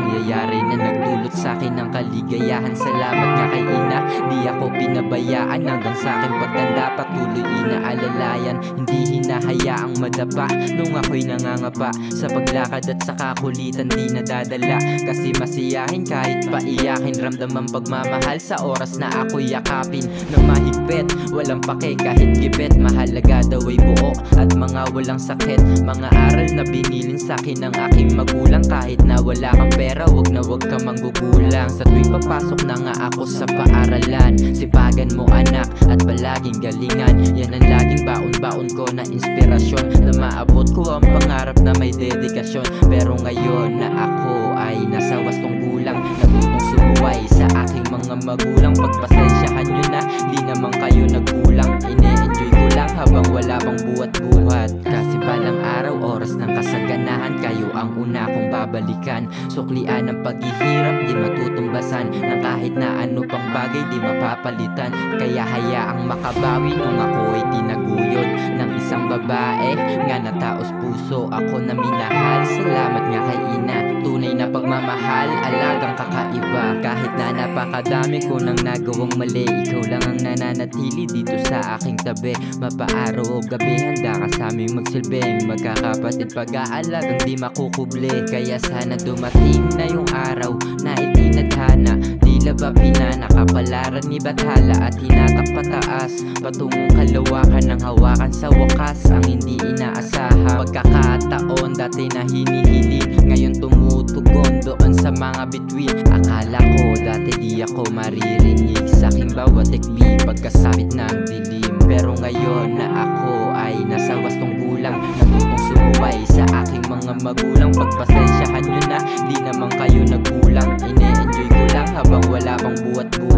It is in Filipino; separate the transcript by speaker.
Speaker 1: pangyayari na nagdulot sa'kin ng kaligayahan. Salamat nga kay ina, di ako pinabayaan. Hanggang sa'kin pagtanda patuloy inaalalayan. Hindi hinahayaang madapa nung ako'y nangangapa. Sa paglakad at sa kakulitan di nadadala, kasi masiyahin kahit paiyakin. Ramdam ang pagmamahal sa oras na ako'y yakapin ng mahigpit. Walang pake kahit gipit, mahalaga daw ay buo at mga walang sakit. Mga aral na binilin sa'kin ng aking magulang. Kahit na wala kang pera, wag na wag ka manggugulang. Sa tuwing papasok na nga ako sa paaralan, sipagan mo anak at palaging galingan. Yan ang laging baon-baon ko na inspirasyon, na maabot ko ang pangarap na may dedikasyon. Pero ngayon na ako ay nasa wastong gulang, natutong sumuway sa aking mga magulang. Pagpasensyahan nyo na, di naman kayo nagkulang. Ine-enjoy ko lang habang wala pang buhat-buhat, kasi balang araw oras ng kasaganahan, kayo ang una kong babalikan. Suklian ng paghihirap di matutumbasan, na kahit na ano pang bagay di mapapalitan. Kaya hayaang makabawi nung ako ay tinaguyod ng isang babae nga na taos puso ako na minahal. Salamat nga kay ina, tunay na pagmamahal, alagang kakaiba. Kahit na napakadami ko nang nagawang mali, ikaw lang ang nananatili dito sa aking tabi. Mapaaraw o gabi handa ka sa aming magsilbing magkakapatid, pag-aalagang di makukubli. Kaya sana dumating na yung araw na itinadhana, tila ba pinanakapalaran ni Bathala at hinatak pataas patungong kalawakan ng hawakan. Sa wakas ang hindi inaasahan, pagkakataon dati na hinihiling, ngayon tumutugon doon sa mga bituin. Akala ko dati di ako maririnig sa aking bawat tikbi pagkasabit ng dilim. Pero ngayon na ako ay nasa wastong gulang, natutong sumuway sa aking mga magulang. Pagpasensyahan nyo na, di naman kayo nagkulang. Ine-enjoy ko lang habang wala pang buhat-buhat.